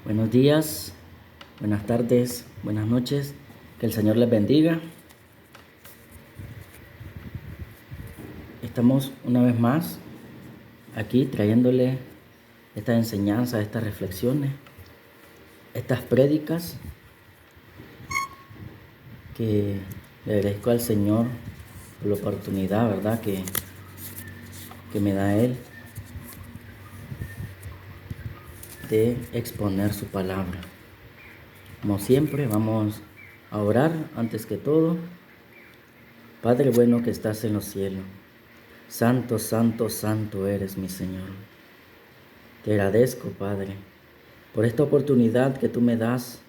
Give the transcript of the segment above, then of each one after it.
Buenos días, buenas tardes, buenas noches. Que el Señor les bendiga. Estamos una vez más aquí trayéndole esta enseñanza, estas reflexiones, estas prédicas que le agradezco al Señor por la oportunidad, ¿verdad? Que me da Él de exponer su palabra. Como siempre, vamos a orar antes que todo. Padre bueno que estás en los cielos, santo, santo, santo eres mi Señor. Te agradezco, Padre, por esta oportunidad que tú me das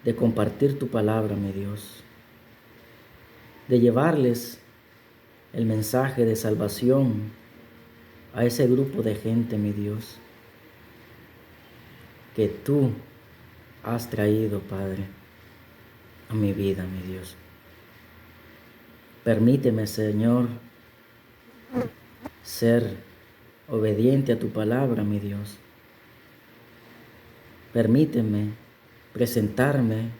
de compartir tu palabra, mi Dios, de llevarles el mensaje de salvación a ese grupo de gente, mi Dios, que tú has traído, Padre, a mi vida, mi Dios. Permíteme, Señor, ser obediente a tu palabra, mi Dios. Permíteme presentarme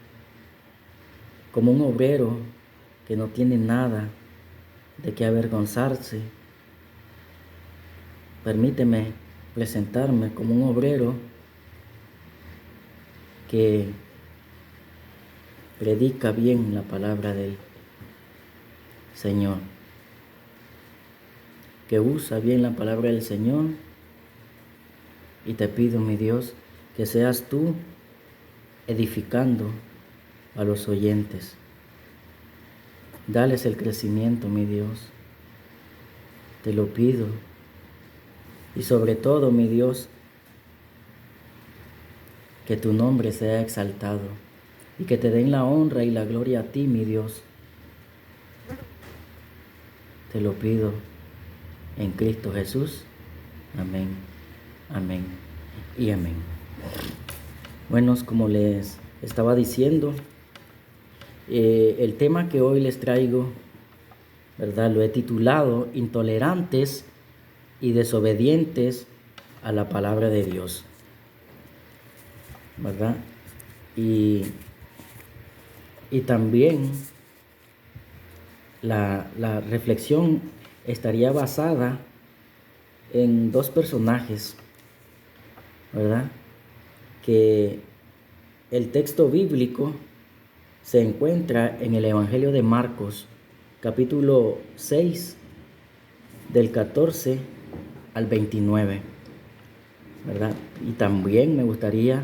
como un obrero que no tiene nada de qué avergonzarse. Permíteme presentarme como un obrero que predica bien la palabra del Señor, que usa bien la palabra del Señor. Y te pido, mi Dios, que seas tú edificando a los oyentes. Dales el crecimiento, mi Dios. Te lo pido. Y sobre todo, mi Dios, que tu nombre sea exaltado y que te den la honra y la gloria a ti, mi Dios. Te lo pido en Cristo Jesús. Amén, amén y amén. Bueno, como les estaba diciendo, el tema que hoy les traigo, ¿verdad? Lo he titulado Intolerantes y desobedientes a la palabra de Dios, ¿verdad? Y también la reflexión estaría basada en dos personajes, ¿verdad? Que el texto bíblico se encuentra en el Evangelio de Marcos, capítulo 6, del 14 al 29, ¿verdad? Y también me gustaría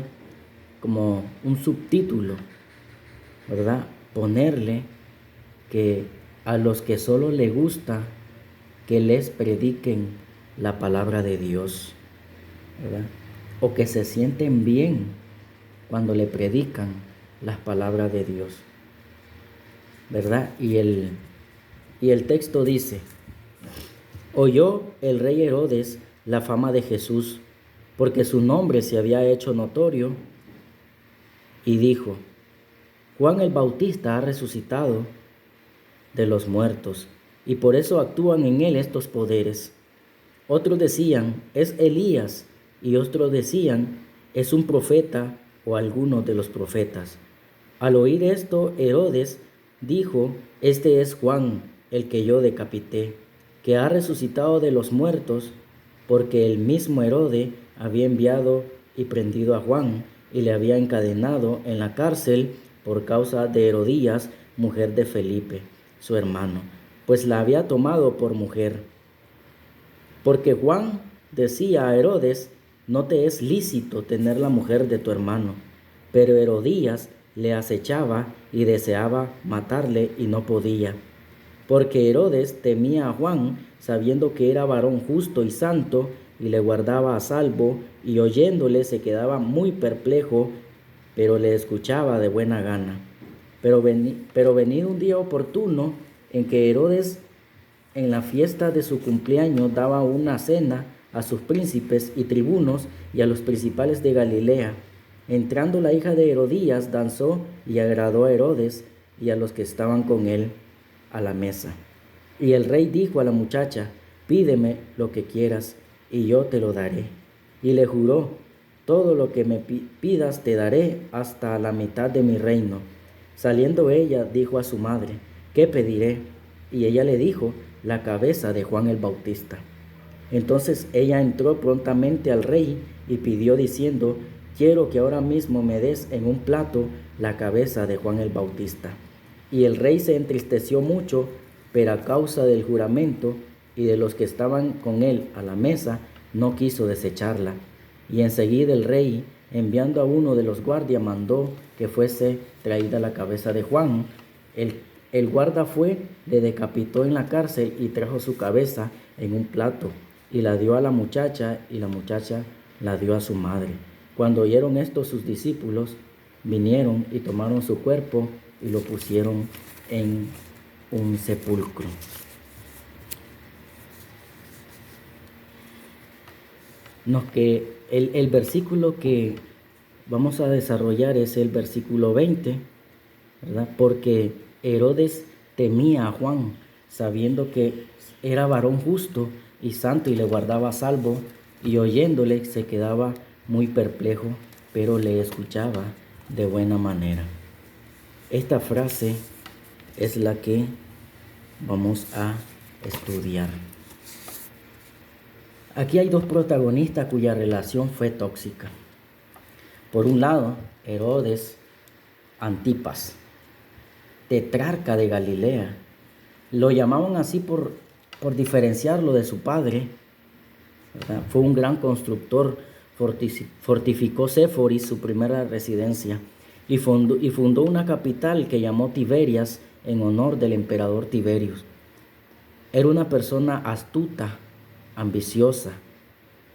como un subtítulo, ¿verdad? Ponerle que a los que solo les gusta que les prediquen la palabra de Dios, ¿verdad? O que se sienten bien cuando le predican las palabras de Dios, ¿verdad? Y el texto dice: oyó el rey Herodes la fama de Jesús, porque su nombre se había hecho notorio, y dijo: Juan el Bautista ha resucitado de los muertos, y por eso actúan en él estos poderes. Otros decían: es Elías, y otros decían: es un profeta o alguno de los profetas. Al oír esto, Herodes dijo: este es Juan, el que yo decapité, que ha resucitado de los muertos, porque el mismo Herodes había enviado y prendido a Juan, y le había encadenado en la cárcel por causa de Herodías, mujer de Felipe, su hermano, pues la había tomado por mujer. Porque Juan decía a Herodes: no te es lícito tener la mujer de tu hermano. Pero Herodías le acechaba y deseaba matarle y no podía, porque Herodes temía a Juan, sabiendo que era varón justo y santo, y le guardaba a salvo, y oyéndole se quedaba muy perplejo, pero le escuchaba de buena gana. Pero venido un día oportuno en que Herodes en la fiesta de su cumpleaños daba una cena a sus príncipes y tribunos y a los principales de Galilea. Entrando la hija de Herodías, danzó y agradó a Herodes y a los que estaban con él a la mesa. Y el rey dijo a la muchacha: pídeme lo que quieras y yo te lo daré. Y le juró todo lo que me pidas te daré hasta la mitad de mi reino. Saliendo ella, dijo a su madre, ¿qué pediré? Y ella le dijo, la cabeza de Juan el Bautista. Entonces ella entró prontamente al rey y pidió diciendo, quiero que ahora mismo me des en un plato la cabeza de Juan el Bautista. Y el rey se entristeció mucho, pero a causa del juramento y de los que estaban con él a la mesa, no quiso desecharla. Y enseguida el rey, enviando a uno de los guardias, mandó que fuese traída la cabeza de Juan. El guarda fue, le decapitó en la cárcel y trajo su cabeza en un plato y la dio a la muchacha, y la muchacha la dio a su madre. Cuando oyeron esto sus discípulos, vinieron y tomaron su cuerpo y lo pusieron en un sepulcro. El versículo que vamos a desarrollar es el versículo 20, ¿verdad? Porque Herodes temía a Juan, sabiendo que era varón justo y santo y le guardaba a salvo, y oyéndole se quedaba muy perplejo, pero le escuchaba de buena manera. Esta frase es la que vamos a estudiar. Aquí hay dos protagonistas cuya relación fue tóxica. Por un lado, Herodes Antipas, tetrarca de Galilea. Lo llamaban así por diferenciarlo de su padre, ¿verdad? Fue un gran constructor, fortificó Séforis, su primera residencia, y fundó una capital que llamó Tiberias en honor del emperador Tiberius. Era una persona astuta, ambiciosa,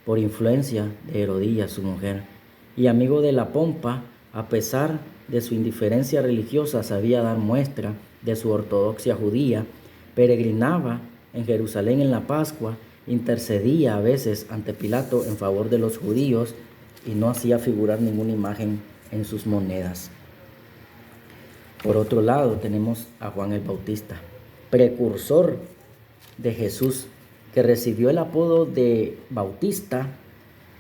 por influencia de Herodías, su mujer, y amigo de la pompa. A pesar de su indiferencia religiosa, sabía dar muestra de su ortodoxia judía, peregrinaba en Jerusalén en la Pascua, intercedía a veces ante Pilato en favor de los judíos y no hacía figurar ninguna imagen en sus monedas. Por otro lado, tenemos a Juan el Bautista, precursor de Jesús, que recibió el apodo de Bautista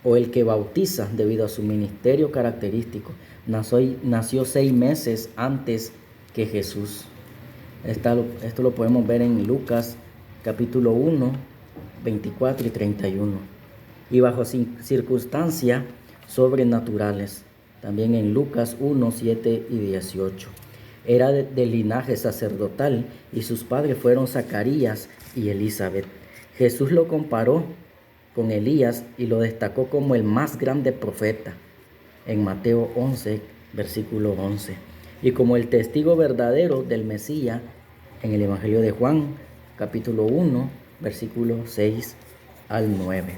o el que bautiza debido a su ministerio característico. Nació 6 meses antes que Jesús. Esto lo podemos ver en Lucas capítulo 1, 24 y 31. Y bajo circunstancias sobrenaturales, también en Lucas 1, 7 y 18. Era del linaje sacerdotal y sus padres fueron Zacarías y Elizabeth. Jesús lo comparó con Elías y lo destacó como el más grande profeta en Mateo 11, versículo 11, y como el testigo verdadero del Mesías en el Evangelio de Juan, capítulo 1, versículo 6 al 9.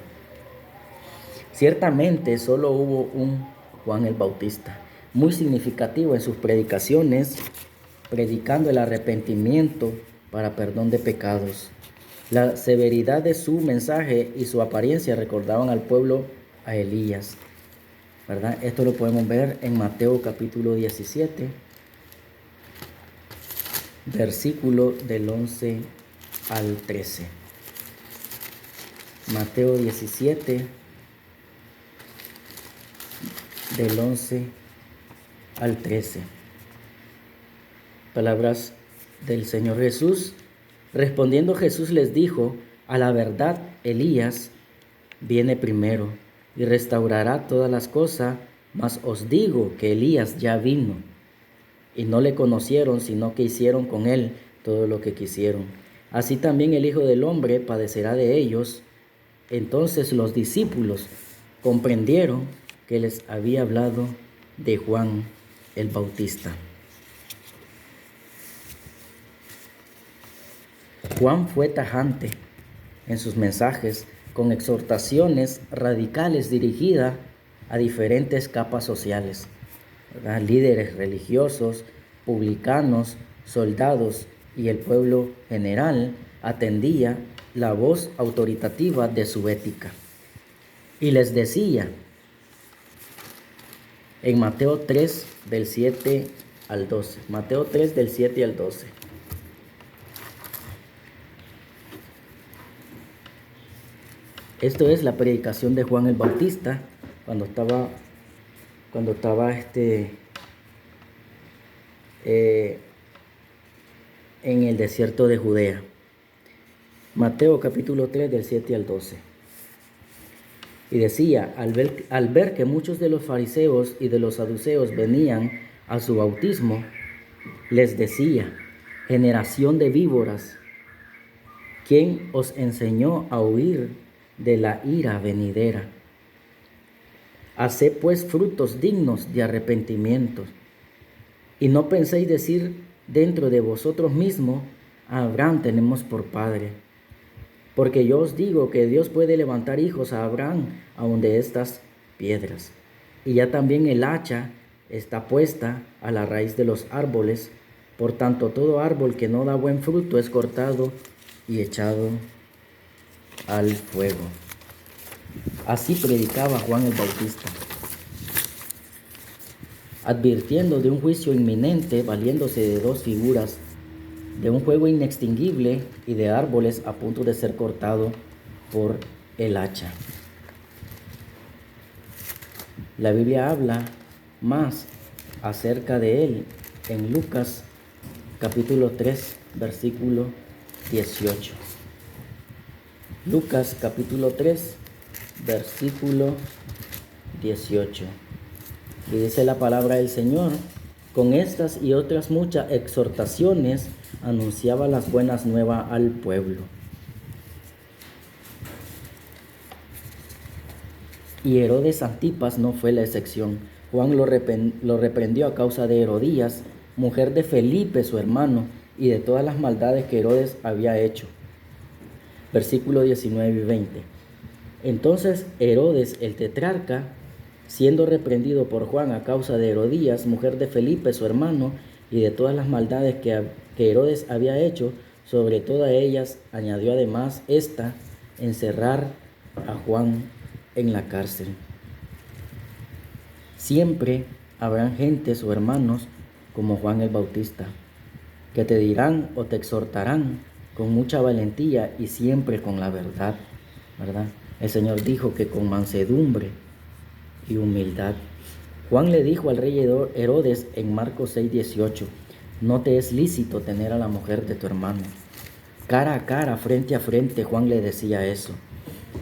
Ciertamente solo hubo un Juan el Bautista, muy significativo en sus predicaciones, predicando el arrepentimiento para perdón de pecados. La severidad de su mensaje y su apariencia recordaban al pueblo a Elías, ¿verdad? Esto lo podemos ver en Mateo capítulo 17, versículo del 11 al 13. Mateo 17, del 11 al 13. Palabras del Señor Jesús. Respondiendo Jesús les dijo, a la verdad Elías viene primero y restaurará todas las cosas, mas os digo que Elías ya vino y no le conocieron, sino que hicieron con él todo lo que quisieron. Así también el Hijo del Hombre padecerá de ellos. Entonces los discípulos comprendieron que les había hablado de Juan el Bautista. Juan fue tajante en sus mensajes, con exhortaciones radicales dirigidas a diferentes capas sociales, ¿verdad? Líderes religiosos, publicanos, soldados y el pueblo general atendía la voz autoritativa de su ética. Y les decía en Mateo 3, del 7 al 12. Mateo 3, del 7 al 12. Esto es la predicación de Juan el Bautista cuando estaba eh, en el desierto de Judea. Mateo capítulo 3 del 7 al 12. Y decía, al ver que muchos de los fariseos y de los saduceos venían a su bautismo, les decía, generación de víboras, ¿quién os enseñó a huir de la ira venidera? Haced pues frutos dignos de arrepentimiento, y no penséis decir dentro de vosotros mismos, a Abraham tenemos por padre. Porque yo os digo que Dios puede levantar hijos a Abraham aun de estas piedras. Y ya también el hacha está puesta a la raíz de los árboles. Por tanto, todo árbol que no da buen fruto es cortado y echado al fuego. Así predicaba Juan el Bautista, advirtiendo de un juicio inminente, valiéndose de dos figuras, de un fuego inextinguible y de árboles a punto de ser cortado por el hacha. La Biblia habla más acerca de él en Lucas capítulo 3, versículo 18. Lucas capítulo 3, versículo 18. Y dice la palabra del Señor: con estas y otras muchas exhortaciones anunciaba las buenas nuevas al pueblo. Y Herodes Antipas no fue la excepción. Juan lo reprendió a causa de Herodías, mujer de Felipe su hermano, y de todas las maldades que Herodes había hecho. Versículos 19 y 20. Entonces Herodes el tetrarca, siendo reprendido por Juan a causa de Herodías, mujer de Felipe su hermano, y de todas las maldades que Herodes había hecho, sobre todas ellas añadió además encerrar a Juan en la cárcel. Siempre habrán gentes o hermanos como Juan el Bautista, que te dirán o te exhortarán con mucha valentía y siempre con la verdad, ¿verdad? El Señor dijo que con mansedumbre y humildad. Juan le dijo al rey Herodes en Marcos 6:18, no te es lícito tener a la mujer de tu hermano. Cara a cara, frente a frente, Juan le decía eso.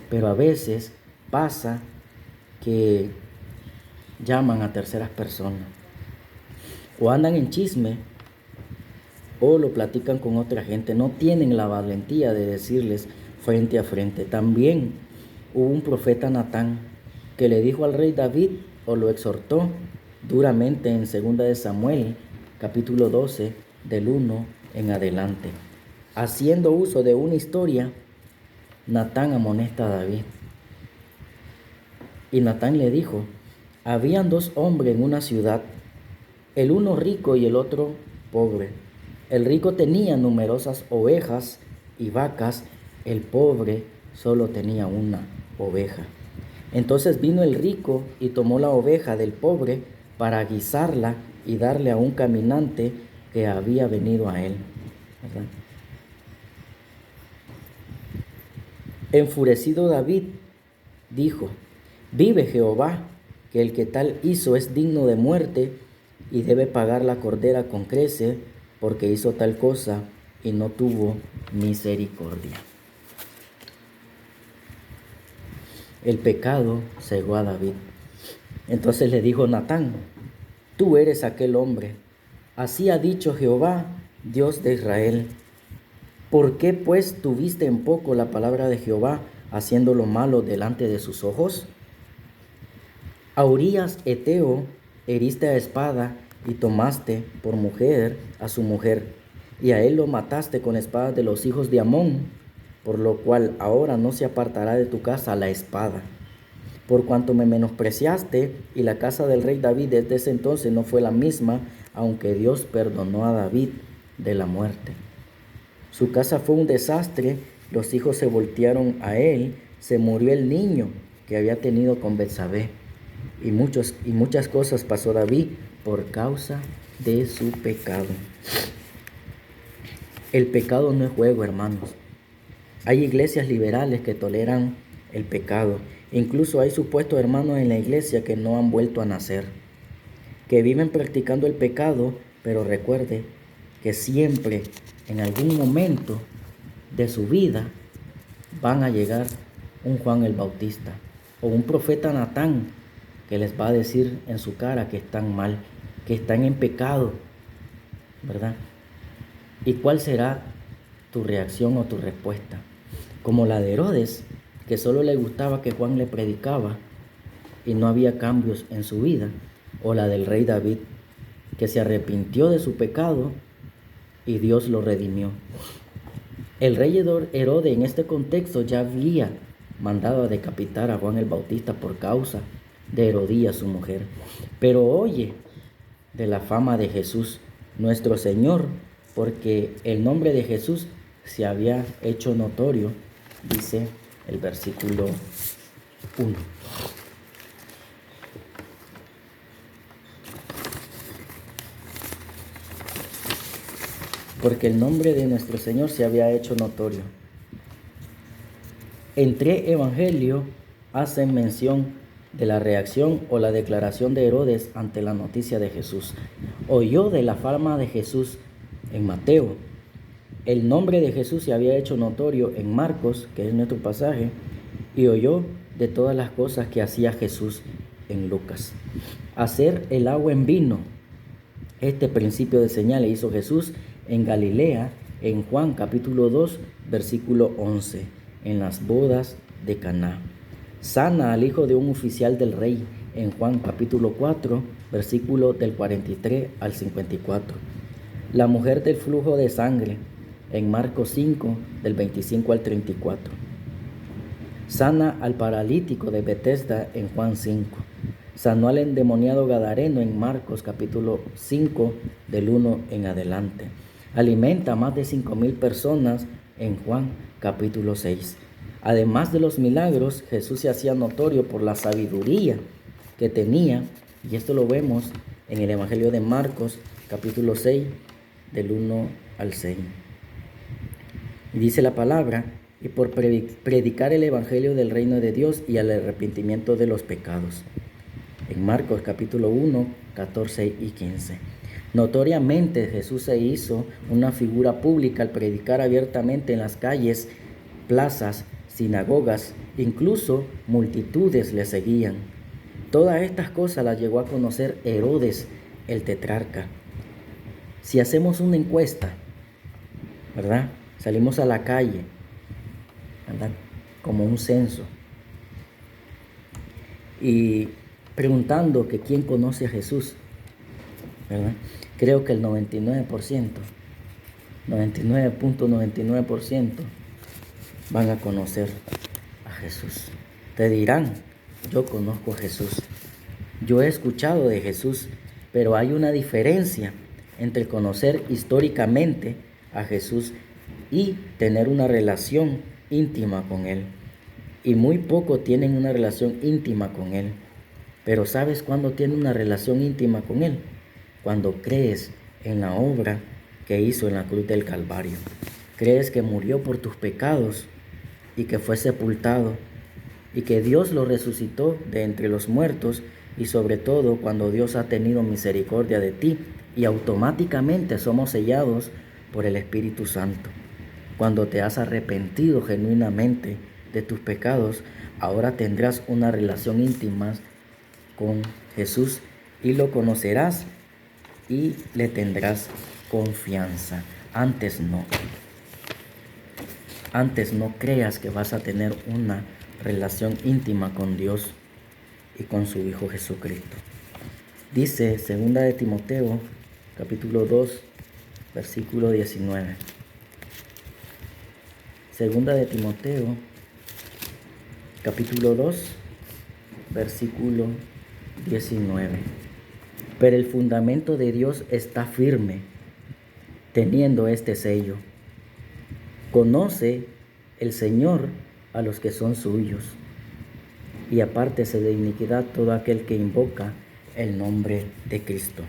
Pero a veces pasa que llaman a terceras personas, o andan en chisme, o lo platican con otra gente. No tienen la valentía de decirles frente a frente. También hubo un profeta Natán que le dijo al rey David, o lo exhortó duramente en 2 de Samuel, capítulo 12, del 1 en adelante. Haciendo uso de una historia, Natán amonesta a David. Y Natán le dijo, habían dos hombres en una ciudad, el uno rico y el otro pobre. El rico tenía numerosas ovejas y vacas, el pobre solo tenía una oveja. Entonces vino el rico y tomó la oveja del pobre para guisarla y darle a un caminante que había venido a él, ¿verdad? Enfurecido David dijo, vive Jehová, que el que tal hizo es digno de muerte y debe pagar la cordera con creces, porque hizo tal cosa y no tuvo misericordia. El pecado cegó a David. Entonces le dijo Natán, tú eres aquel hombre. Así ha dicho Jehová, Dios de Israel. ¿Por qué pues tuviste en poco la palabra de Jehová, haciendo lo malo delante de sus ojos? A Urías Eteo heriste a espada y tomaste por mujer a su mujer, y a él lo mataste con espadas de los hijos de Amón, por lo cual ahora no se apartará de tu casa la espada. Por cuanto me menospreciaste, y la casa del rey David desde ese entonces no fue la misma, aunque Dios perdonó a David de la muerte. Su casa fue un desastre, los hijos se voltearon a él, se murió el niño que había tenido con Betsabé, y muchas cosas pasó David por causa de su pecado. El pecado no es juego, hermanos. Hay iglesias liberales que toleran el pecado Incluso hay supuestos hermanos en la iglesia que no han vuelto a nacer, que viven practicando el pecado, pero recuerde que siempre, en algún momento de su vida, van a llegar un Juan el Bautista o un profeta Natán que les va a decir en su cara que están mal, que están en pecado, ¿verdad? ¿Y cuál será tu reacción o tu respuesta? Como la de Herodes, que solo le gustaba que Juan le predicaba y no había cambios en su vida, o la del rey David, que se arrepintió de su pecado y Dios lo redimió. El rey Herodes en este contexto ya había mandado a decapitar a Juan el Bautista por causa de Herodías, su mujer. Pero oye de la fama de Jesús, nuestro Señor, porque el nombre de Jesús se había hecho notorio, dice el versículo 1. Porque el nombre de nuestro Señor se había hecho notorio. En 3 evangelios hacen mención de la reacción o la declaración de Herodes ante la noticia de Jesús. Oyó de la fama de Jesús en Mateo. El nombre de Jesús se había hecho notorio en Marcos, que es nuestro pasaje, y oyó de todas las cosas que hacía Jesús en Lucas. Hacer el agua en vino. Este principio de señales hizo Jesús en Galilea, en Juan capítulo 2, versículo 11, en las bodas de Caná. Sana al hijo de un oficial del rey, en Juan capítulo 4, versículo del 43 al 54. La mujer del flujo de sangre, en Marcos 5, del 25 al 34. Sana al paralítico de Betesda, en Juan 5. Sanó al endemoniado gadareno en Marcos capítulo 5, del 1 en adelante. Alimenta a más de 5,000 personas en Juan capítulo 6. Además de los milagros, Jesús se hacía notorio por la sabiduría que tenía, y esto lo vemos en el Evangelio de Marcos capítulo 6, del 1 al 6. Y dice la palabra, y por predicar el Evangelio del reino de Dios y al arrepentimiento de los pecados. En Marcos capítulo 1, 14 y 15. Notoriamente Jesús se hizo una figura pública al predicar abiertamente en las calles, plazas, sinagogas, incluso multitudes le seguían. Todas estas cosas las llegó a conocer Herodes, el tetrarca. Si hacemos una encuesta, ¿verdad? Salimos a la calle, ¿verdad? Como un censo, y preguntando que quién conoce a Jesús, ¿verdad? Creo que el 99.99% van a conocer a Jesús. Te dirán, yo conozco a Jesús, yo he escuchado de Jesús, pero hay una diferencia entre conocer históricamente a Jesús y tener una relación íntima con Él. Y muy poco tienen una relación íntima con Él. Pero ¿sabes cuándo tienen una relación íntima con Él? Cuando crees en la obra que hizo en la cruz del Calvario. Crees que murió por tus pecados y que fue sepultado y que Dios lo resucitó de entre los muertos, y sobre todo cuando Dios ha tenido misericordia de ti y automáticamente somos sellados por el Espíritu Santo. Cuando te has arrepentido genuinamente de tus pecados, ahora tendrás una relación íntima con Jesús y lo conocerás y le tendrás confianza. Antes no. Antes no creas que vas a tener una relación íntima con Dios y con su Hijo Jesucristo. Dice 2 de Timoteo, capítulo 2, versículo 19. 2 de Timoteo, capítulo 2, versículo 19. Pero el fundamento de Dios está firme, teniendo este sello. Conoce el Señor a los que son suyos, y apártese de iniquidad todo aquel que invoca el nombre de Cristo.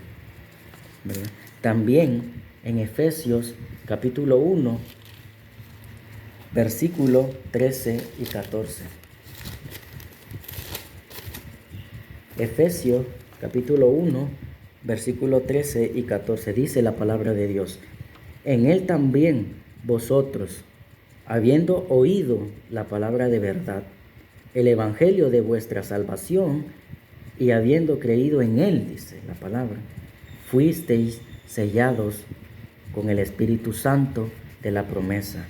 ¿Verdad? También en Efesios capítulo 1, versículo 13 y 14. Efesios capítulo 1, versículo 13 y 14, dice la palabra de Dios: en él también vosotros, habiendo oído la palabra de verdad, el evangelio de vuestra salvación, y habiendo creído en él, dice la palabra, fuisteis sellados con el Espíritu Santo de la promesa,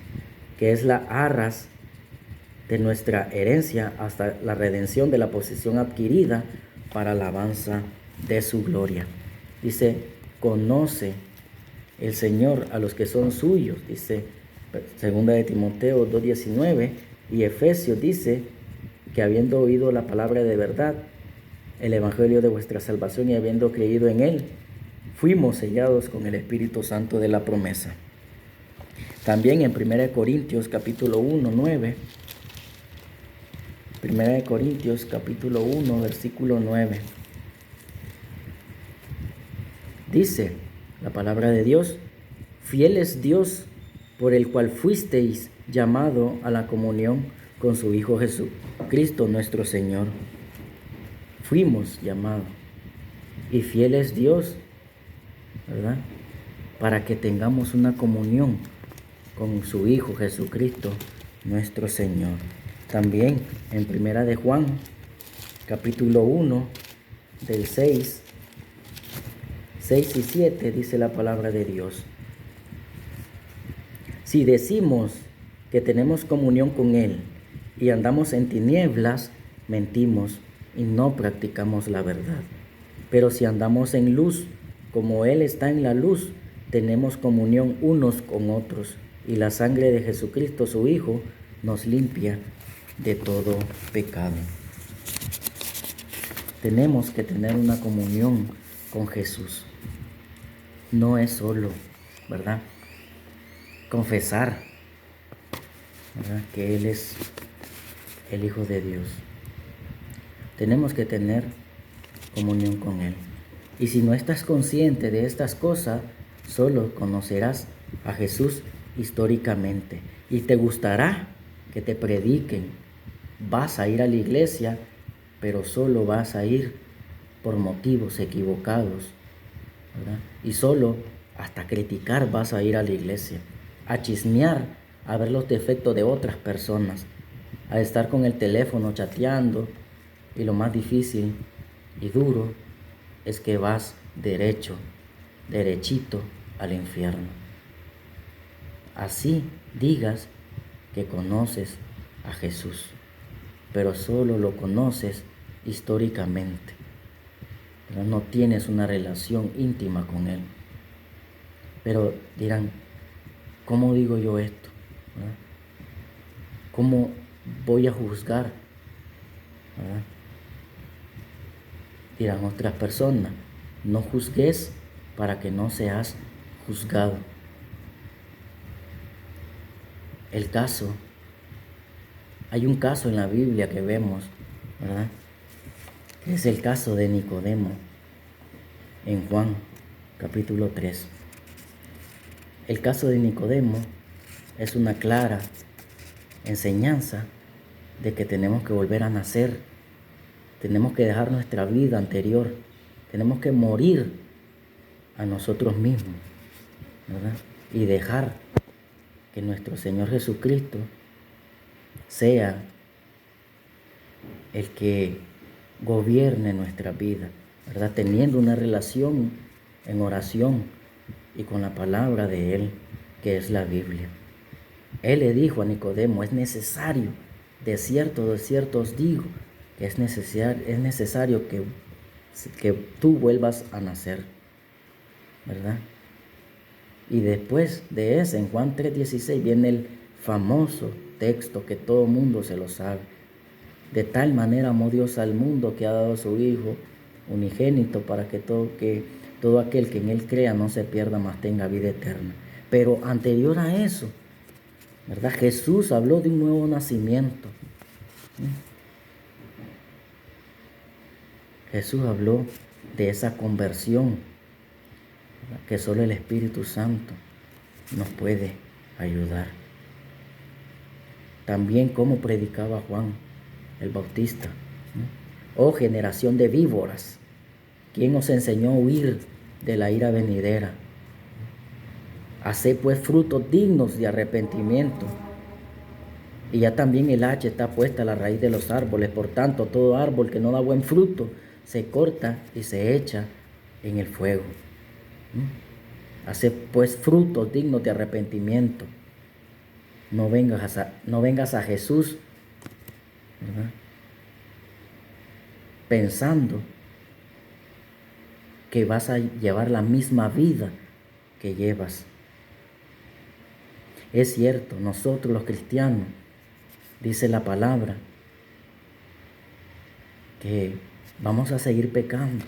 que es la arras de nuestra herencia hasta la redención de la posesión adquirida para alabanza de su gloria. Dice, conoce el Señor a los que son suyos, dice 2 de Timoteo 2:19, y Efesios dice que habiendo oído la palabra de verdad, el evangelio de vuestra salvación, y habiendo creído en él, fuimos sellados con el Espíritu Santo de la promesa. También en 1 Corintios capítulo 1, 9, 1 Corintios capítulo 1, versículo 9, dice la palabra de Dios: fiel es Dios, por el cual fuisteis llamado a la comunión con su Hijo Jesucristo nuestro Señor. Fuimos llamados, y fiel es Dios, ¿verdad?, para que tengamos una comunión con su Hijo Jesucristo nuestro Señor. También en 1 de Juan capítulo 1, del 6 y 7, dice la palabra de Dios: si decimos que tenemos comunión con Él y andamos en tinieblas, mentimos y no practicamos la verdad. Pero si andamos en luz, como Él está en la luz, tenemos comunión unos con otros, y la sangre de Jesucristo, su Hijo, nos limpia de todo pecado. Tenemos que tener una comunión con Jesús. No es solo, ¿verdad?, confesar, ¿verdad?, que Él es el Hijo de Dios. Tenemos que tener comunión con Él. Y si no estás consciente de estas cosas, solo conocerás a Jesús históricamente. Y te gustará que te prediquen. Vas a ir a la iglesia, pero solo vas a ir por motivos equivocados, ¿verdad? Y solo hasta criticar vas a ir a la iglesia, a chismear, a ver los defectos de otras personas, a estar con el teléfono chateando, y lo más difícil y duro es que vas derechito al infierno. Así digas que conoces a Jesús, pero solo lo conoces históricamente, pero no tienes una relación íntima con Él. Pero dirán, ¿cómo digo yo esto?, ¿verdad? ¿Cómo voy a juzgar?, ¿verdad? Dirán otras personas, no juzgues para que no seas juzgado. Hay un caso en la Biblia que vemos, ¿verdad?, que es el caso de Nicodemo en Juan capítulo 3. El caso de Nicodemo es una clara enseñanza de que tenemos que volver a nacer, tenemos que dejar nuestra vida anterior, tenemos que morir a nosotros mismos, ¿verdad?, y dejar que nuestro Señor Jesucristo sea el que gobierne nuestra vida, ¿verdad?, teniendo una relación en oración y con la palabra de Él, que es la Biblia. Él le dijo a Nicodemo, es necesario, de cierto os digo, que es necesario que tú vuelvas a nacer, ¿verdad? Y después de ese, en Juan 3:16, viene el famoso texto que todo mundo se lo sabe. De tal manera amó Dios al mundo que ha dado a su Hijo unigénito para que todo aquel que en Él crea no se pierda, mas tenga vida eterna. Pero anterior a eso, ¿verdad?, Jesús habló de un nuevo nacimiento. Jesús habló de esa conversión, ¿verdad?, que solo el Espíritu Santo nos puede ayudar. También cómo predicaba Juan el Bautista, ¿no? Oh generación de víboras, ¿quién os enseñó a huir de la ira venidera? Haced pues frutos dignos de arrepentimiento. Y ya también el hacha está puesta a la raíz de los árboles. Por tanto, todo árbol que no da buen fruto se corta y se echa en el fuego. Haced pues frutos dignos de arrepentimiento. No vengas a Jesús, ¿verdad?, pensando que vas a llevar la misma vida que llevas. Es cierto, nosotros los cristianos, dice la palabra, que vamos a seguir pecando.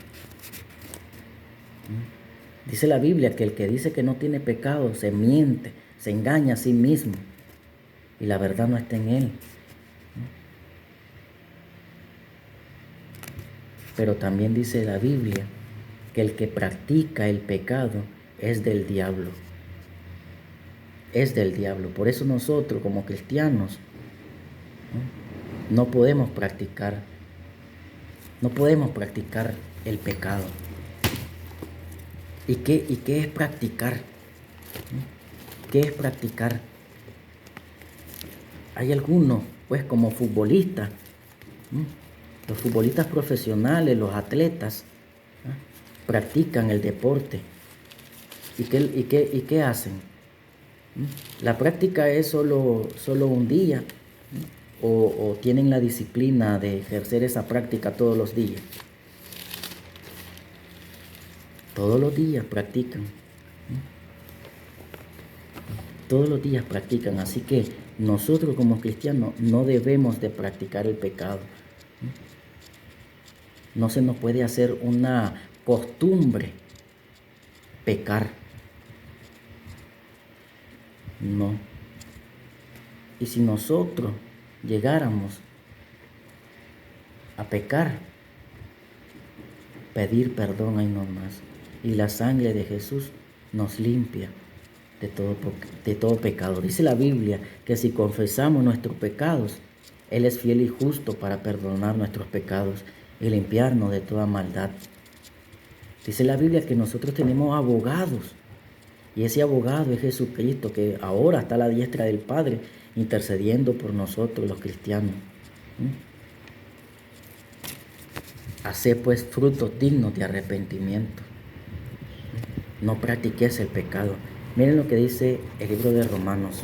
Dice la Biblia que el que dice que no tiene pecado se miente, se engaña a sí mismo y la verdad no está en él. Pero también dice la Biblia que el que practica el pecado es del diablo. Es del diablo. Por eso nosotros como cristianos no podemos practicar el pecado. ¿Y qué es practicar? ¿Qué es practicar? Hay algunos, pues como futbolistas, los futbolistas profesionales, los atletas, practican el deporte. ¿Y qué hacen? La práctica es solo un día, o tienen la disciplina de ejercer esa práctica todos los días. Todos los días practican. Todos los días practican. Así que nosotros como cristianos no debemos de practicar el pecado. No se nos puede hacer una costumbre pecar. No. Y si nosotros llegáramos a pecar, pedir perdón ahí nomás. Y la sangre de Jesús nos limpia de todo pecado. Dice la Biblia que si confesamos nuestros pecados, Él es fiel y justo para perdonar nuestros pecados y limpiarnos de toda maldad. Dice la Biblia que nosotros tenemos abogados, y ese abogado es Jesucristo, que ahora está a la diestra del Padre intercediendo por nosotros los cristianos. Haced pues frutos dignos de arrepentimiento. No practiques el pecado. Miren lo que dice el libro de Romanos.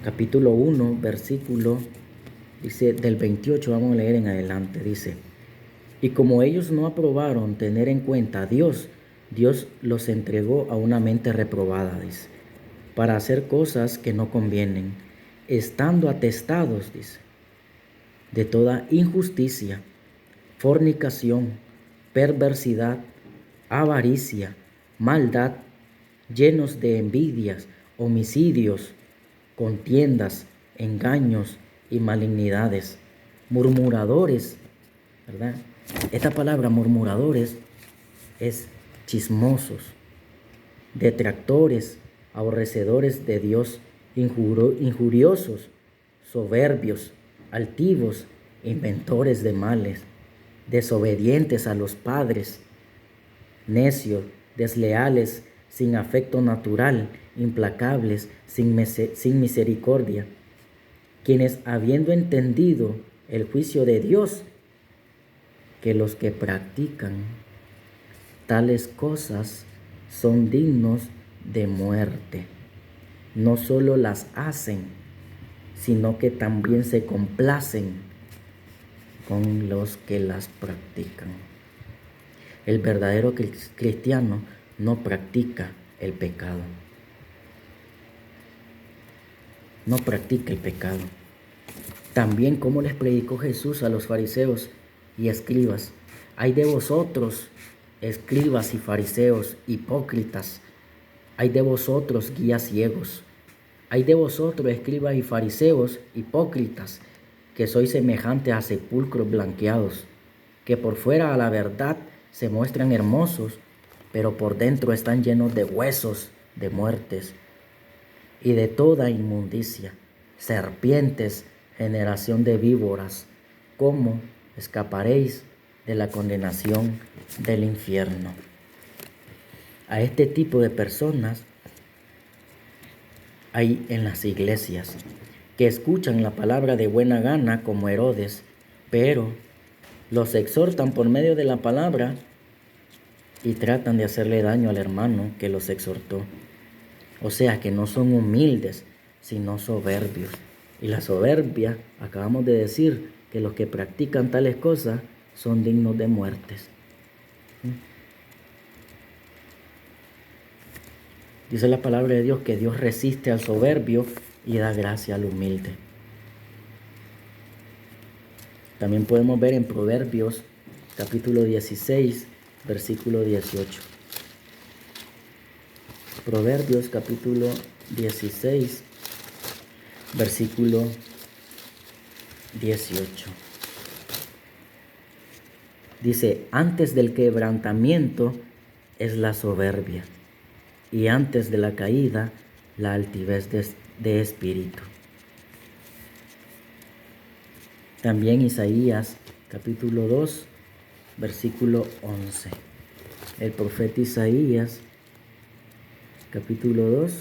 Capítulo 1, versículo, dice, del 28, vamos a leer en adelante. Dice, y como ellos no aprobaron tener en cuenta a Dios, Dios los entregó a una mente reprobada, dice, para hacer cosas que no convienen, estando atestados, dice, de toda injusticia, fornicación, perversidad, avaricia, maldad, llenos de envidias, homicidios, contiendas, engaños y malignidades, murmuradores, ¿verdad? Esta palabra murmuradores es chismosos, detractores, aborrecedores de Dios, injuriosos, soberbios, altivos, inventores de males, desobedientes a los padres, necios, desleales, sin afecto natural, implacables, sin misericordia, quienes habiendo entendido el juicio de Dios, que los que practican tales cosas son dignos de muerte, no solo las hacen, sino que también se complacen con los que las practican. El verdadero cristiano no practica el pecado. No practica el pecado. También como les predicó Jesús a los fariseos y escribas: ay de vosotros, escribas y fariseos, hipócritas, ay de vosotros, guías ciegos, ay de vosotros, escribas y fariseos, hipócritas, que sois semejantes a sepulcros blanqueados, que por fuera a la verdad se muestran hermosos, pero por dentro están llenos de huesos de muertes y de toda inmundicia. Serpientes, generación de víboras, ¿cómo escaparéis de la condenación del infierno? A este tipo de personas hay en las iglesias que escuchan la palabra de buena gana como Herodes, pero los exhortan por medio de la palabra y tratan de hacerle daño al hermano que los exhortó. O sea que no son humildes, sino soberbios. Y la soberbia, acabamos de decir que los que practican tales cosas son dignos de muertes. Dice la palabra de Dios que Dios resiste al soberbio y da gracia al humilde. También podemos ver en Proverbios capítulo 16, versículo 18. Proverbios capítulo 16, versículo 18. Dice, antes del quebrantamiento es la soberbia, y antes de la caída la altivez de espíritu. También Isaías capítulo 2, versículo 11. El profeta Isaías capítulo 2,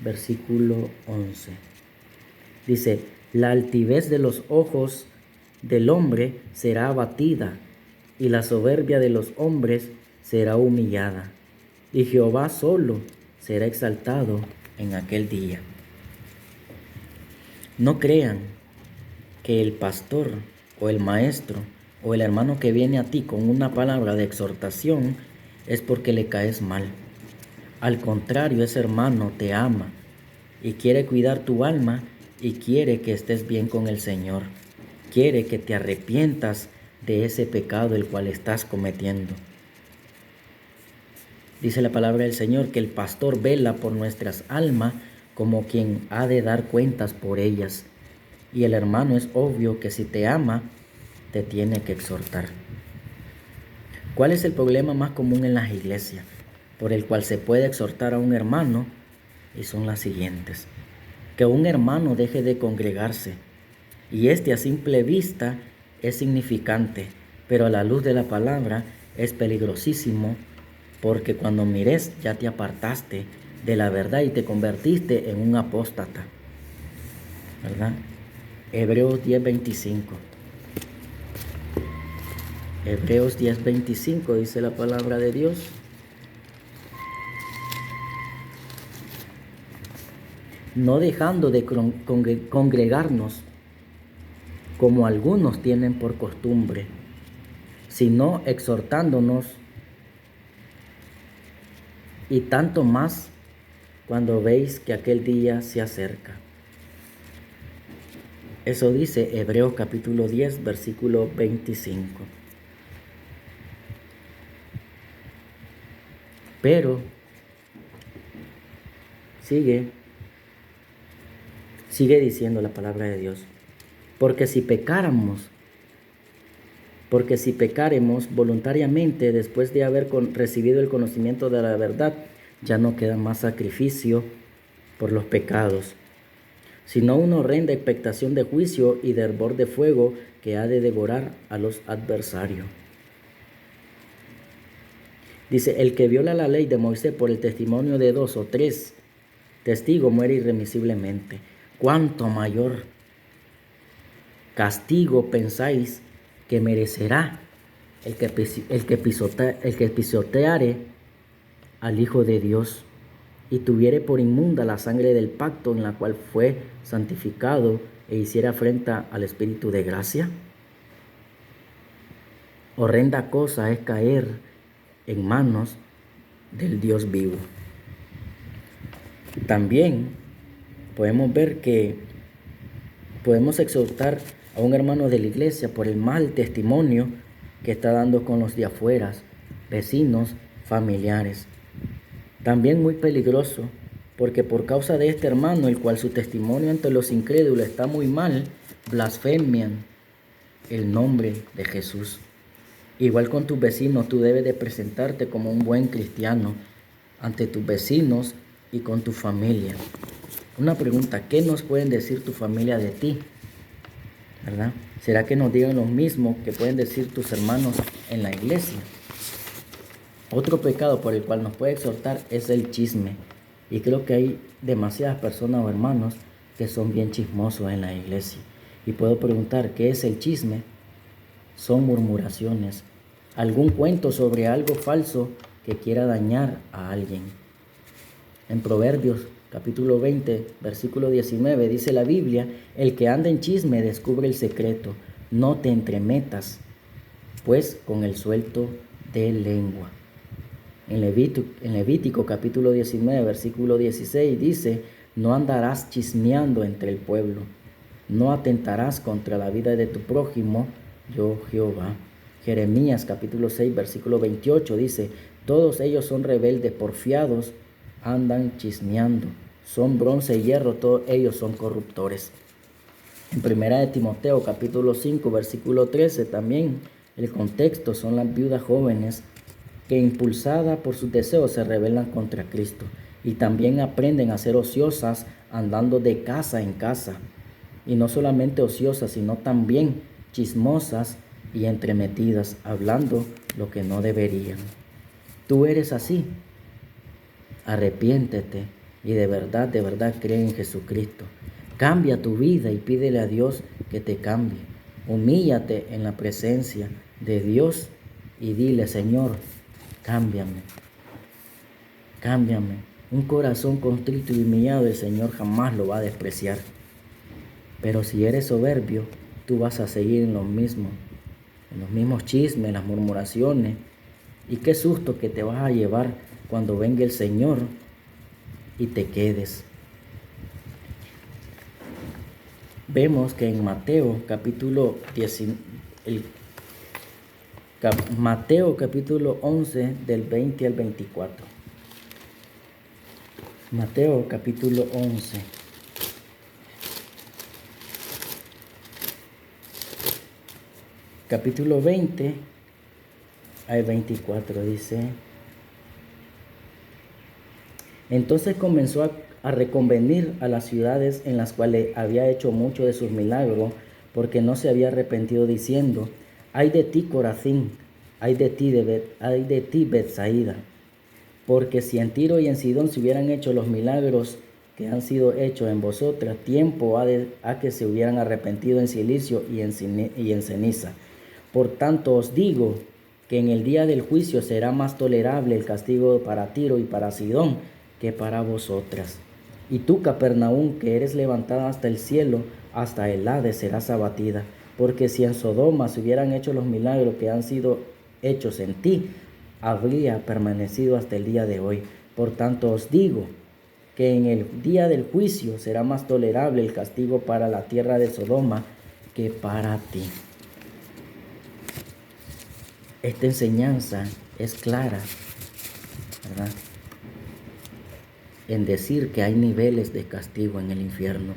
versículo 11. Dice, la altivez de los ojos del hombre será abatida, y la soberbia de los hombres será humillada, y Jehová solo será exaltado en aquel día. No crean que el pastor o el maestro o el hermano que viene a ti con una palabra de exhortación es porque le caes mal. Al contrario, ese hermano te ama y quiere cuidar tu alma y quiere que estés bien con el Señor. Quiere que te arrepientas de ese pecado el cual estás cometiendo. Dice la palabra del Señor que el pastor vela por nuestras almas como quien ha de dar cuentas por ellas. Y el hermano es obvio que si te ama, te tiene que exhortar. ¿Cuál es el problema más común en las iglesias por el cual se puede exhortar a un hermano? Y son las siguientes. Que un hermano deje de congregarse. Y a simple vista es significante, pero a la luz de la palabra es peligrosísimo, porque cuando mires ya te apartaste de la verdad y te convertiste en un apóstata. ¿Verdad? Hebreos 10:25. Hebreos 10:25 dice la palabra de Dios. No dejando de congregarnos como algunos tienen por costumbre, sino exhortándonos, y tanto más cuando veis que aquel día se acerca. Eso dice Hebreos capítulo 10, versículo 25. Pero sigue diciendo la palabra de Dios. Porque si pecaremos voluntariamente después de haber recibido el conocimiento de la verdad, ya no queda más sacrificio por los pecados, sino una horrenda expectación de juicio y de hervor de fuego que ha de devorar a los adversarios. Dice, el que viola la ley de Moisés por el testimonio de 2 o 3 testigos muere irremisiblemente. ¿Cuánto mayor castigo pensáis que merecerá el que pisoteare al Hijo de Dios y tuviere por inmunda la sangre del pacto en la cual fue santificado e hiciera afrenta al Espíritu de gracia? Horrenda cosa es caer en manos del Dios vivo. También podemos ver que podemos exhortar a un hermano de la iglesia por el mal testimonio que está dando con los de afuera, vecinos, familiares. También muy peligroso, porque por causa de este hermano, el cual su testimonio ante los incrédulos está muy mal, blasfemian el nombre de Jesús. Igual con tus vecinos, tú debes de presentarte como un buen cristiano ante tus vecinos y con tu familia. Una pregunta, ¿qué nos pueden decir tu familia de ti? ¿verdad? ¿Será que nos digan lo mismo que pueden decir tus hermanos en la iglesia? Otro pecado por el cual nos puede exhortar es el chisme. Y creo que hay demasiadas personas o hermanos que son bien chismosos en la iglesia. Y puedo preguntar, ¿qué es el chisme? Son murmuraciones, algún cuento sobre algo falso que quiera dañar a alguien. En Proverbios capítulo 20, versículo 19 dice la Biblia: el que anda en chisme descubre el secreto, no te entremetas, pues con el suelto de lengua. En Levítico capítulo 19, versículo 16 dice: no andarás chismeando entre el pueblo, no atentarás contra la vida de tu prójimo, yo Jehová. Jeremías capítulo 6, versículo 28 dice: todos ellos son rebeldes, porfiados, andan chismeando, son bronce y hierro, todos ellos son corruptores. En primera de Timoteo capítulo 5, versículo 13 también el contexto son las viudas jóvenes que impulsadas por sus deseos se rebelan contra Cristo y también aprenden a ser ociosas andando de casa en casa. Y no solamente ociosas, sino también chismosas y entremetidas, hablando lo que no deberían. Tú eres así. Arrepiéntete y de verdad cree en Jesucristo. Cambia tu vida y pídele a Dios que te cambie. Humíllate en la presencia de Dios y dile: Señor, cámbiame. Cámbiame. Un corazón contrito y humillado el Señor jamás lo va a despreciar. Pero si eres soberbio, tú vas a seguir en los mismos chismes, las murmuraciones. Y qué susto que te vas a llevar cuando venga el Señor y te quedes. Vemos que en Mateo capítulo 11 del 20 al 24. Mateo capítulo 11. Capítulo 20 al 24 dice: entonces comenzó a reconvenir a las ciudades en las cuales había hecho mucho de sus milagros, porque no se había arrepentido, diciendo: ay de ti, Corazín, ay de ti, Betsaida, porque si en Tiro y en Sidón se hubieran hecho los milagros que han sido hechos en vosotras, tiempo a que se hubieran arrepentido en silicio y en ceniza. Por tanto os digo que en el día del juicio será más tolerable el castigo para Tiro y para Sidón que para vosotras. Y tú, Capernaum, que eres levantada hasta el cielo, hasta el Hades serás abatida. Porque si en Sodoma se hubieran hecho los milagros que han sido hechos en ti, habría permanecido hasta el día de hoy. Por tanto os digo que en el día del juicio será más tolerable el castigo para la tierra de Sodoma que para ti. Esta enseñanza es clara, ¿verdad?, en decir que hay niveles de castigo en el infierno,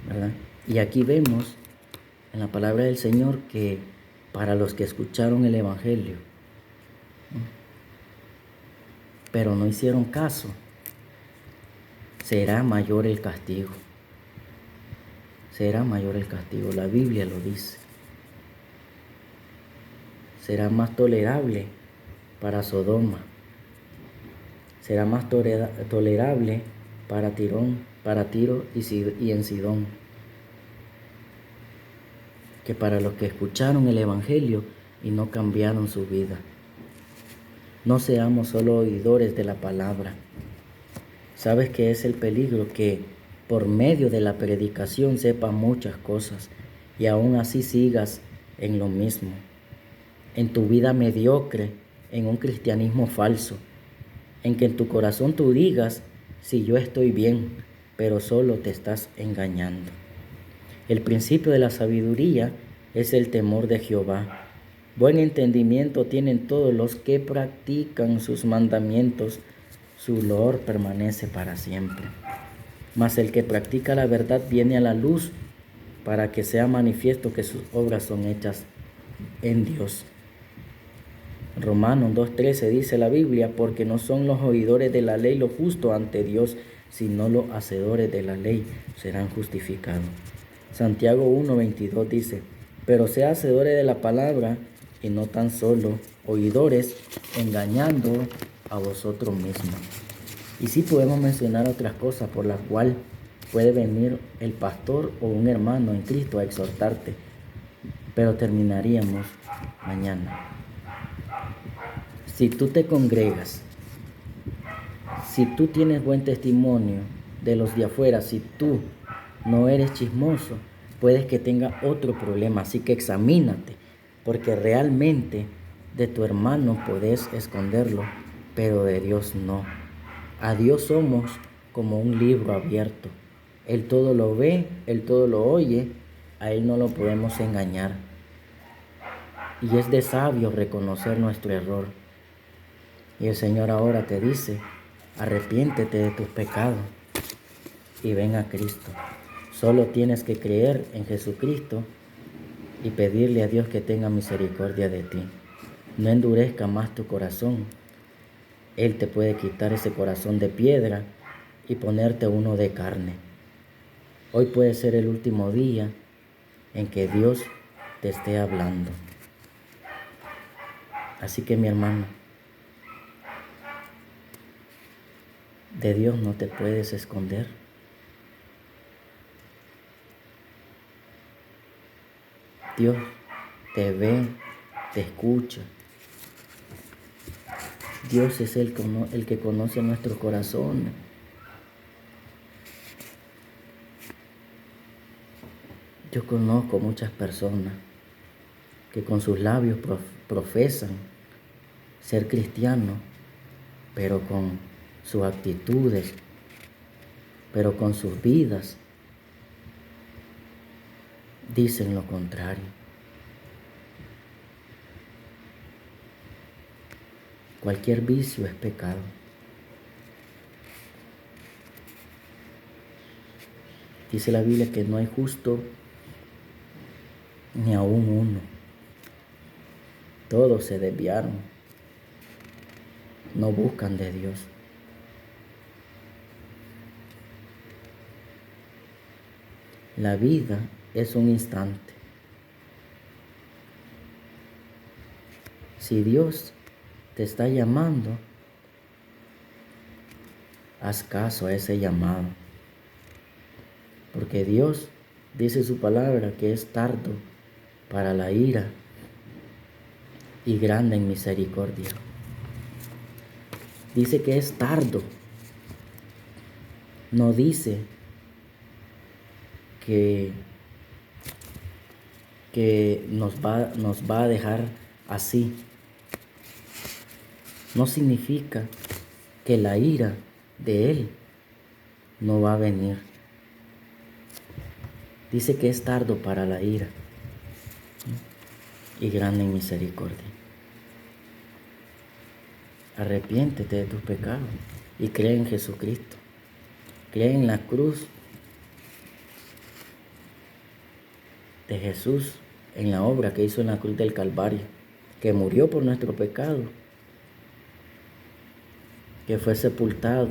¿verdad? Y aquí vemos en la palabra del Señor que para los que escucharon el Evangelio, pero no hicieron caso, será mayor el castigo. Será mayor el castigo, la Biblia lo dice. Será más tolerable para Sodoma. Será más tolerable para Tiro y en Sidón, que para los que escucharon el Evangelio y no cambiaron su vida. No seamos solo oidores de la palabra. ¿Sabes qué es el peligro? Que por medio de la predicación sepas muchas cosas y aún así sigas en lo mismo, en tu vida mediocre, en un cristianismo falso, en que en tu corazón tú digas: si yo estoy bien, pero solo te estás engañando. El principio de la sabiduría es el temor de Jehová. Buen entendimiento tienen todos los que practican sus mandamientos, su loor permanece para siempre. Mas el que practica la verdad viene a la luz, para que sea manifiesto que sus obras son hechas en Dios. Romanos 2:13 dice la Biblia: porque no son los oidores de la ley los justos ante Dios, sino los hacedores de la ley serán justificados. Santiago 1:22 dice, pero sea hacedores de la palabra y no tan solo oidores, engañando a vosotros mismos. Y sí podemos mencionar otras cosas por las cuales puede venir el pastor o un hermano en Cristo a exhortarte, pero terminaríamos mañana. Si tú te congregas, si tú tienes buen testimonio de los de afuera, si tú no eres chismoso, puedes que tenga otro problema, así que examínate, porque realmente de tu hermano podés esconderlo, pero de Dios no. A Dios somos como un libro abierto. Él todo lo ve, Él todo lo oye, a Él no lo podemos engañar. Y es de sabio reconocer nuestro error. Y el Señor ahora te dice, arrepiéntete de tus pecados y ven a Cristo. Solo tienes que creer en Jesucristo y pedirle a Dios que tenga misericordia de ti. No endurezca más tu corazón. Él te puede quitar ese corazón de piedra y ponerte uno de carne. Hoy puede ser el último día en que Dios te esté hablando. Así que mi hermano, de Dios no te puedes esconder. Dios te ve, te escucha. Dios es el que conoce nuestros corazones. Yo conozco muchas personas que con sus labios profesan ser cristianos, pero con sus actitudes, pero con sus vidas, dicen lo contrario. Cualquier vicio es pecado. Dice la Biblia que no hay justo ni aún uno. Todos se desviaron. No buscan de Dios. La vida es un instante. Si Dios te está llamando, haz caso a ese llamado. Porque Dios dice su palabra que es tardo para la ira y grande en misericordia. Dice que es tardo. No dice que nos va a dejar así. No significa que la ira de Él no va a venir. Dice que es tardo para la ira y grande en misericordia. Arrepiéntete de tus pecados y cree en Jesucristo. Cree en la cruz de Jesús, en la obra que hizo en la cruz del Calvario, que murió por nuestro pecado, que fue sepultado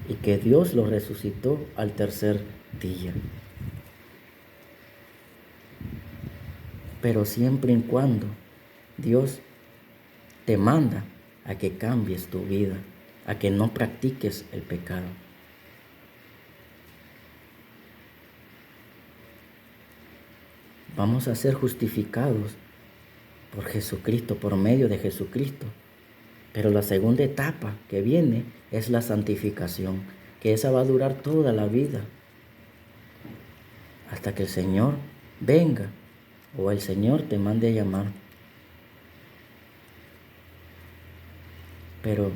y que Dios lo resucitó al tercer día. Pero siempre y cuando Dios te manda a que cambies tu vida, a que no practiques el pecado. Vamos a ser justificados por Jesucristo, por medio de Jesucristo. Pero la segunda etapa que viene es la santificación, que esa va a durar toda la vida, hasta que el Señor venga o el Señor te mande a llamar. Pero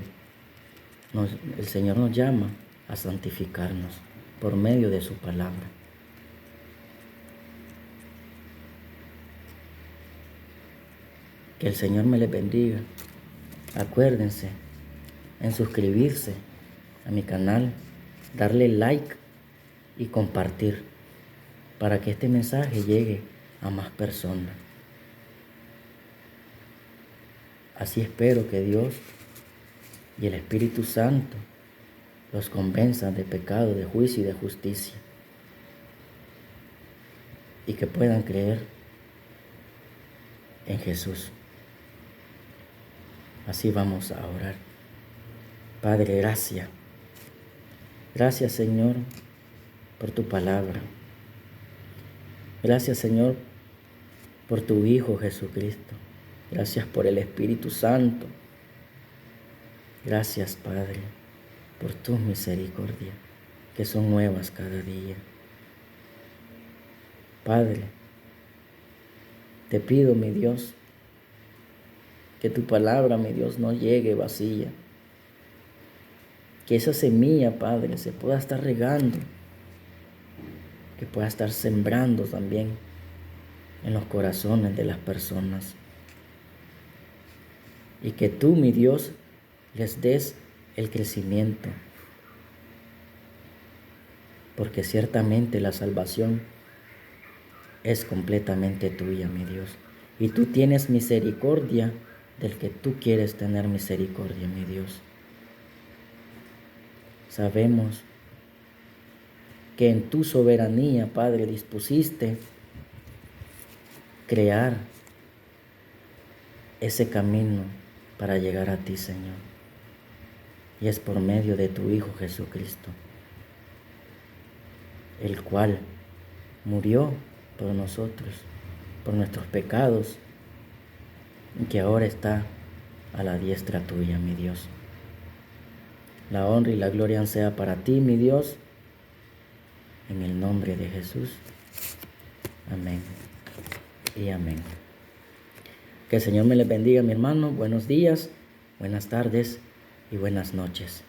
el Señor nos llama a santificarnos por medio de su palabra. Que el Señor me les bendiga. Acuérdense en suscribirse a mi canal, darle like y compartir para que este mensaje llegue a más personas. Así espero que Dios y el Espíritu Santo los convenzan de pecado, de juicio y de justicia. y que puedan creer en Jesús. Así vamos a orar. Padre, gracias. Gracias, Señor, por tu palabra. Gracias, Señor, por tu Hijo Jesucristo. Gracias por el Espíritu Santo. Gracias, Padre, por tus misericordias, que son nuevas cada día. Padre, te pido, mi Dios, que tu palabra, mi Dios, no llegue vacía. Que esa semilla, Padre, se pueda estar regando, que pueda estar sembrando también en los corazones de las personas. Y que tú, mi Dios, les des el crecimiento. Porque ciertamente la salvación es completamente tuya, mi Dios. Y tú tienes misericordia del que tú quieres tener misericordia, mi Dios. Sabemos que en tu soberanía, Padre, dispusiste crear ese camino para llegar a ti, Señor. Y es por medio de tu Hijo Jesucristo, el cual murió por nosotros, por nuestros pecados, y que ahora está a la diestra tuya, mi Dios. La honra y la gloria sea para ti, mi Dios, en el nombre de Jesús. Amén y amén. Que el Señor me les bendiga, mi hermano. Buenos días, buenas tardes y buenas noches.